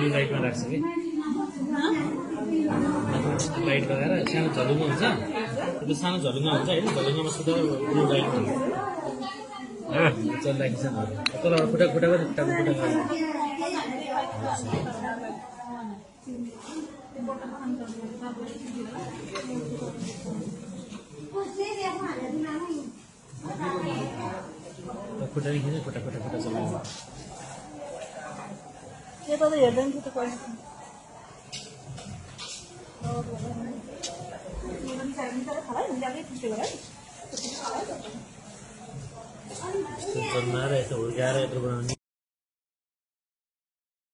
लाइटमा राख्छ कि लाइट लगाएर सानो झलुङ्गा हुन्छ त्यो सानो झलुङ्गा हुन्छ होइन झलुङ्गामा सुधा ब्लु लाइट हुन्छ चलिरहेको छ तल खुट्टा खुट्टा पनि खुट्टाको खुट्टा खुट्टा नि खिच्नु खुट्टा खुट्टा खुट्टा चलाउनु यता त हेर्दैन थियो त चल्न आएर यस्तो हुर्काएर यत्रो बनाउने